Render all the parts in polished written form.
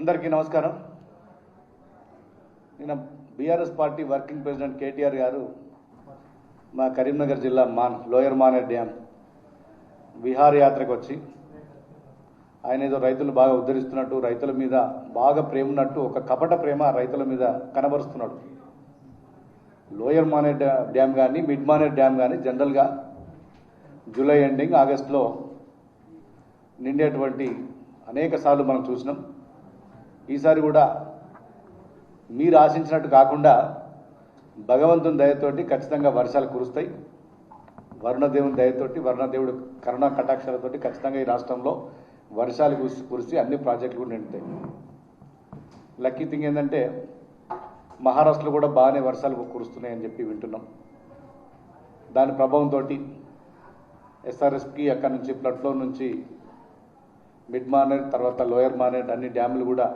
అందరికీ నమస్కారం. నిన్న BRS party working president KTR గారు మా కరీంనగర్ జిల్లా లోయర్ మానేర్ డ్యామ్ విహారయాత్రకు వచ్చి ఆయన ఏదో రైతులు బాగా ఉద్ధరిస్తున్నట్టు, రైతుల మీద బాగా ప్రేమ ఉన్నట్టు ఒక కపట ప్రేమ రైతుల మీద కనబరుస్తున్నాడు. లోయర్ మానేర్ డ్యామ్ కానీ మిడ్ మానేర్ డ్యామ్ కానీ జనరల్గా జూలై ఎండింగ్ ఆగస్టులో నిండేటువంటి అనేక సార్లు మనం చూసినాం. ఈసారి కూడా మీరు ఆశించినట్టు కాకుండా భగవంతుని దయతోటి ఖచ్చితంగా వర్షాలు కురుస్తాయి. వరుణదేవుని దయతోటి, వరుణదేవుడు కరుణా కటాక్షాలతోటి ఖచ్చితంగా ఈ రాష్ట్రంలో వర్షాలు కురిసి అన్ని ప్రాజెక్టులు కూడా నిండుతాయి. లక్కీ థింగ్ ఏంటంటే మహారాష్ట్రలో కూడా బాగానే వర్షాలు కురుస్తున్నాయని చెప్పి వింటున్నాం. దాని ప్రభావంతో ఎస్ఆర్ఎస్కి అక్కడి నుంచి ఫ్లడ్ ఫ్లో నుంచి మిడ్ మానేర్ తర్వాత లోయర్ మానేర్ అన్ని డ్యాములు కూడా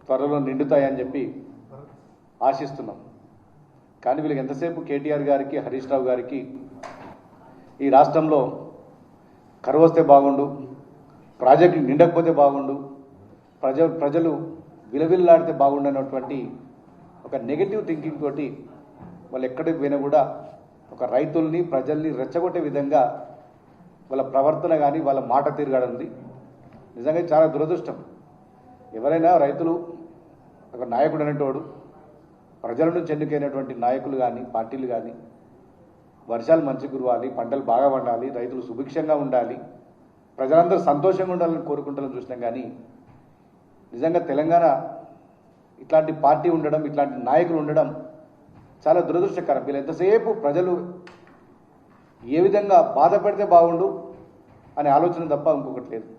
త్వరలో నిండుతాయని చెప్పి ఆశిస్తున్నాం. కానీ వీళ్ళకి ఎంతసేపు కేటీఆర్ గారికి, హరీష్ రావు గారికి ఈ రాష్ట్రంలో కరువు వస్తే బాగుండు, ప్రాజెక్టులు నిండకపోతే బాగుండు, ప్రజలు విలవిల్లాడితే బాగుండనటువంటి ఒక నెగటివ్ థింకింగ్ తోటి వాళ్ళు ఎక్కడికి పోయినా కూడా ఒక రైతుల్ని, ప్రజల్ని రెచ్చగొట్టే విధంగా వాళ్ళ ప్రవర్తన కానీ వాళ్ళ మాట తిరగడంది. నిజంగా చాలా దురదృష్టం. ఎవరైనా రైతులు ఒక నాయకుడు అనేటోడు, ప్రజల నుంచి ఎన్నికైనటువంటి నాయకులు కానీ పార్టీలు కానీ వర్షాలు మంచి కురవాలి, పంటలు బాగా పండాలి, రైతులు సుభిక్షంగా ఉండాలి, ప్రజలందరూ సంతోషంగా ఉండాలని కోరుకుంటారని చూసినాం. కానీ నిజంగా తెలంగాణ ఇట్లాంటి పార్టీ ఉండడం, ఇట్లాంటి నాయకులు ఉండడం చాలా దురదృష్టకరం. వీళ్ళు ఎంతసేపు ప్రజలు ఏ విధంగా బాధపడితే బాగుండు అనే ఆలోచన తప్ప ఇంకొకటి లేదు.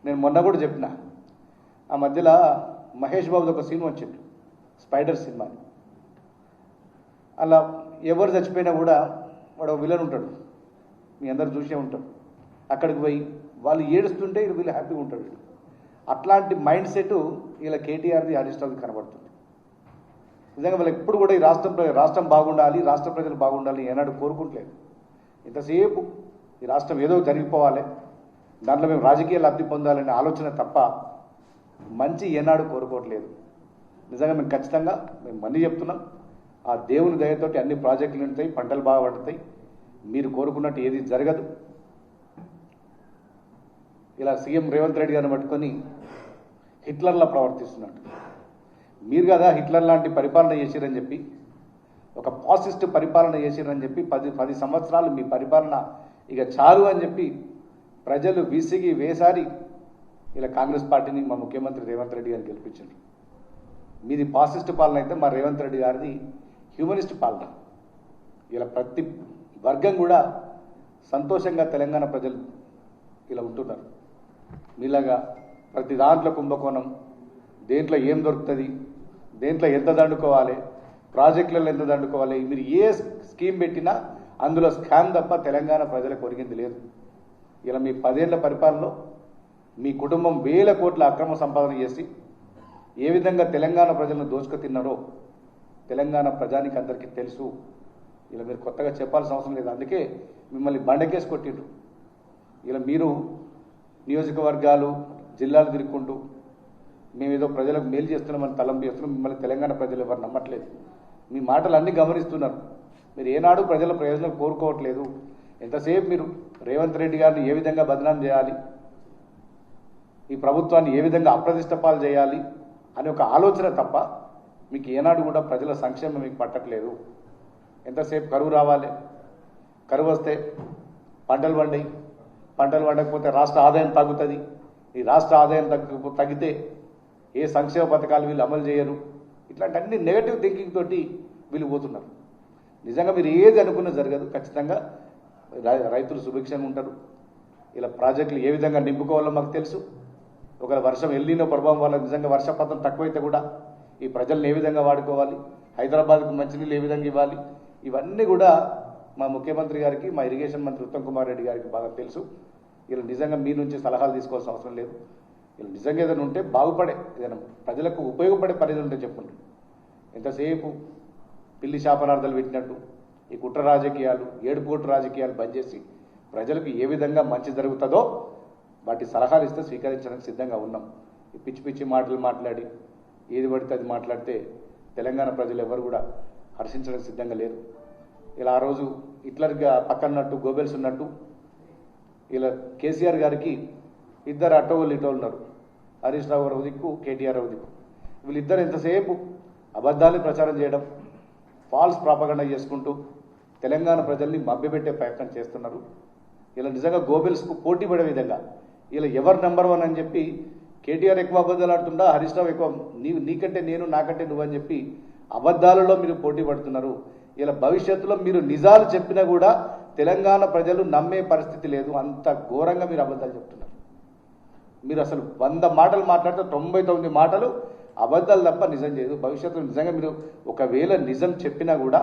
నేను మొన్న కూడా చెప్పిన, ఆ మధ్యలో మహేష్ బాబుది ఒక సినిమా వచ్చింది, స్పైడర్ సినిమా. అలా ఎవరు చచ్చిపోయినా కూడా వాడు విలన్ ఉంటాడు, మీ అందరు చూసే ఉంటాడు. అక్కడికి పోయి వాళ్ళు ఏడుస్తుంటే వీళ్ళు హ్యాపీగా ఉంటాడు. అట్లాంటి మైండ్ సెట్ ఇలా కేటీఆర్ది, హరీష్ రావుది కనబడుతుంది. నిజంగా వాళ్ళు ఎప్పుడు కూడా ఈ రాష్ట్రం బాగుండాలి, రాష్ట్ర ప్రజలు బాగుండాలి ఏనాడు కోరుకుంటలేదు. ఇంతసేపు ఈ రాష్ట్రం ఏదో జరిగిపోవాలి, దాంట్లో మేము రాజకీయ లబ్ధి పొందాలనే ఆలోచన తప్ప మంచి ఏనాడు కోరుకోవట్లేదు. నిజంగా మేము ఖచ్చితంగా మళ్ళీ చెప్తున్నాం, ఆ దేవుని దయతోటి అన్ని ప్రాజెక్టులు ఉంటాయి, పంటలు బాగా పండుతాయి. మీరు కోరుకున్నట్టు ఏది జరగదు. ఇలా సీఎం రేవంత్ రెడ్డి గారిని పట్టుకొని హిట్లర్లా ప్రవర్తిస్తున్నట్టు. మీరు కదా హిట్లర్ లాంటి పరిపాలన చేసిరని చెప్పి, ఒక ఫాసిస్ట్ పరిపాలన చేసిరని చెప్పి 10 సంవత్సరాలు మీ పరిపాలన ఇక చాలు అని చెప్పి ప్రజలు విసిగి వేసారి ఇలా కాంగ్రెస్ పార్టీని మా ముఖ్యమంత్రి రేవంత్ రెడ్డి గారిని గెలిపించారు. మీది ఫాసిస్ట్ పాలన అయితే మా రేవంత్ రెడ్డి గారిది హ్యూమనిస్ట్ పాలన. ఇలా ప్రతి వర్గం కూడా సంతోషంగా తెలంగాణ ప్రజలు ఇలా ఉంటున్నారు. మీలాగా ప్రతి దాంట్లో కుంభకోణం, దేంట్లో ఏం దొరుకుతుంది, దేంట్లో ఎంత దండుకోవాలి, ప్రాజెక్టులలో ఎంత దండుకోవాలి, మీరు ఏ స్కీమ్ పెట్టినా అందులో స్కామ్ తప్ప తెలంగాణ ప్రజలకు ఒరిగింది లేదు. ఇలా మీ 10 ఏళ్ల పరిపాలనలో మీ కుటుంబం వేల కోట్ల అక్రమ సంపాదన చేసి ఏ విధంగా తెలంగాణ ప్రజలను దోచుకు తిన్నారో తెలంగాణ ప్రజానికి అందరికీ తెలుసు. ఇలా మీరు కొత్తగా చెప్పాల్సిన అవసరం లేదు. అందుకే మిమ్మల్ని బండకేసి కొట్టిండ్రు. ఇలా మీరు నియోజకవర్గాలు, జిల్లాలు తిరుగుకుంటూ మేమేదో ప్రజలకు మేలు చేస్తున్నామని తలంపు చేస్తున్నాం. మిమ్మల్ని తెలంగాణ ప్రజలు ఎవరు నమ్మట్లేదు. మీ మాటలు అన్నీ గమనిస్తున్నారు. మీరు ఏనాడు ప్రజల ప్రయోజనం కోరుకోవట్లేదు. ఎంతసేపు మీరు రేవంత్ రెడ్డి గారిని ఏ విధంగా బదనాం చేయాలి, ఈ ప్రభుత్వాన్ని ఏ విధంగా అప్రతిష్ట పాలు చేయాలి అనే ఒక ఆలోచన తప్ప మీకు ఏనాడు కూడా ప్రజల సంక్షేమం మీకు పట్టట్లేదు. ఎంతసేపు కరువు రావాలి, కరువు వస్తే పంటలు పండాయి, పంటలు పండకపోతే రాష్ట్ర ఆదాయం తగ్గుతుంది, ఈ రాష్ట్ర ఆదాయం తగ్గితే ఏ సంక్షేమ పథకాలు వీళ్ళు అమలు చేయరు. ఇట్లాంటి అన్ని నెగటివ్ థింకింగ్ తోటి వీళ్ళు పోతున్నారు. నిజంగా మీరు ఏది అనుకున్నా జరగదు. ఖచ్చితంగా రైతులు సుభిక్షంగా ఉంటారు. ఇలా ప్రాజెక్టులు ఏ విధంగా నింపుకోవాలో మాకు తెలుసు. ఒకవేళ వర్షం ఎల్లినో ప్రభావం వల్ల నిజంగా వర్షపాతం తక్కువైతే కూడా ఈ ప్రజలను ఏ విధంగా వాడుకోవాలి, హైదరాబాద్కు మంచినీళ్ళు ఏ విధంగా ఇవ్వాలి, ఇవన్నీ కూడా మా ముఖ్యమంత్రి గారికి, మా ఇరిగేషన్ మంత్రి ఉత్తమ్ కుమార్ రెడ్డి గారికి బాగా తెలుసు. ఇలా నిజంగా మీ నుంచి సలహాలు తీసుకోవాల్సిన అవసరం లేదు. ఇలా నిజంగా ఏదైనా ఉంటే బాగుపడే, ఏదైనా ప్రజలకు ఉపయోగపడే పరిధి ఉంటే చెప్పండి. ఎంతసేపు పిల్లి శాపనార్థాలు పెట్టినట్టు ఈ కుట్ర రాజకీయాలు, ఏడుపోటు రాజకీయాలు బంద్ చేసి ప్రజలకు ఏ విధంగా మంచి జరుగుతుందో వాటి సలహాలు ఇస్తే స్వీకరించడానికి సిద్ధంగా ఉన్నాం. ఈ పిచ్చి పిచ్చి మాటలు మాట్లాడి ఏది పడితే అది మాట్లాడితే తెలంగాణ ప్రజలు ఎవరు కూడా హర్షించడానికి సిద్ధంగా లేరు. ఇలా ఆ రోజు హిట్లర్గా పక్కన్నట్టు గోబెల్స్ ఉన్నట్టు ఇలా కేసీఆర్ గారికి ఇద్దరు అటోళ్ళు ఇటోళ్ళు ఉన్నారు. హరీష్ రావు గారు దిక్కు, కేటీఆర్ రావు దిక్కు. వీళ్ళిద్దరు ఎంతసేపు అబద్ధాన్ని ప్రచారం చేయడం, ఫాల్స్ ప్రాపగండా చేసుకుంటూ తెలంగాణ ప్రజల్ని మభ్యపెట్టే ప్రయత్నం చేస్తున్నారు. ఇలా నిజంగా గోబెల్స్కు పోటీ పడే విధంగా ఇలా ఎవరు నెంబర్ 1 అని చెప్పి కేటీఆర్ ఎక్కువ అబద్ధాలు ఆడుతుండా, హరీష్ రావు ఎక్కువ నీకంటే నేను, నాకంటే నువ్వని చెప్పి అబద్ధాలలో మీరు పోటీ పడుతున్నారు. ఇలా భవిష్యత్తులో మీరు నిజాలు చెప్పినా కూడా తెలంగాణ ప్రజలు నమ్మే పరిస్థితి లేదు. అంత ఘోరంగా మీరు అబద్ధాలు చెప్తున్నారు. మీరు అసలు 100 మాటలు మాట్లాడితే 99 మాటలు అబద్ధాలు తప్ప నిజం చేయదు. భవిష్యత్తులో నిజంగా మీరు ఒకవేళ నిజం చెప్పినా కూడా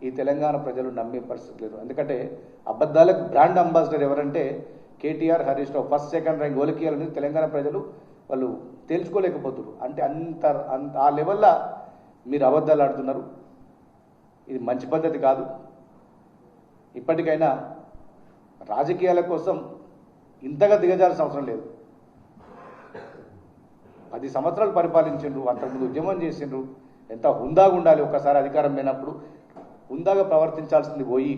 ఈ తెలంగాణ ప్రజలు నమ్మే పరిస్థితి లేదు. ఎందుకంటే అబద్ధాలకు బ్రాండ్ అంబాసిడర్ ఎవరంటే KTR, Harish Rao. First second rank ఓలికియాలని Telangana ప్రజలు వాళ్ళు తేల్చుకోలేకపోతున్నారు. అంటే అంత ఆ లెవెల్లో మీరు అబద్ధాలు ఆడుతున్నారు. ఇది మంచి పద్ధతి కాదు. ఇప్పటికైనా రాజకీయాల కోసం ఇంతగా దిగజాల్సిన అవసరం లేదు. 10 సంవత్సరాలు పరిపాలించిండ్రు, అంతకుముందు ఉద్యమం చేసిండ్రు. ఎంత హుందాగా ఉండాలి. ఒక్కసారి అధికారం లేనప్పుడు హుందాగా ప్రవర్తించాల్సింది పోయి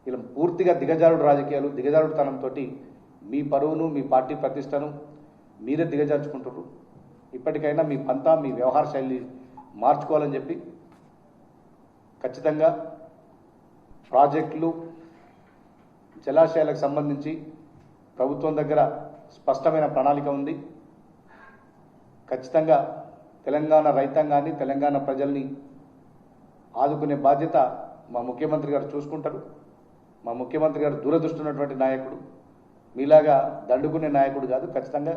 ఇలా పూర్తిగా దిగజారుడు రాజకీయాలు, దిగజారుడుతనంతో మీ పరువును, మీ పార్టీ ప్రతిష్టను మీరే దిగజార్చుకుంటున్నారు. ఇప్పటికైనా మీ పంతా, మీ వ్యవహార శైలి మార్చుకోవాలని చెప్పి ఖచ్చితంగా ప్రాజెక్టులు, జలాశయాలకు సంబంధించి ప్రభుత్వం దగ్గర స్పష్టమైన ప్రణాళిక ఉంది. ఖచ్చితంగా తెలంగాణ రైతాంగాన్ని, తెలంగాణ ప్రజల్ని ఆదుకునే బాధ్యత మా ముఖ్యమంత్రి గారు చూసుకుంటారు. మా ముఖ్యమంత్రి గారు దూరదృష్టి ఉన్నటువంటి నాయకుడు, మీలాగా దండుకునే నాయకుడు కాదు. ఖచ్చితంగా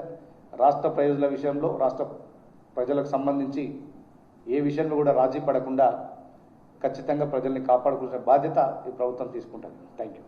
రాష్ట్ర ప్రయోజనాల విషయంలో, రాష్ట్ర ప్రజలకు సంబంధించి ఏ విషయంలో కూడా రాజీ పడకుండా ఖచ్చితంగా ప్రజల్ని కాపాడుకునే బాధ్యత ఈ ప్రభుత్వం తీసుకుంటుంది. Thank you.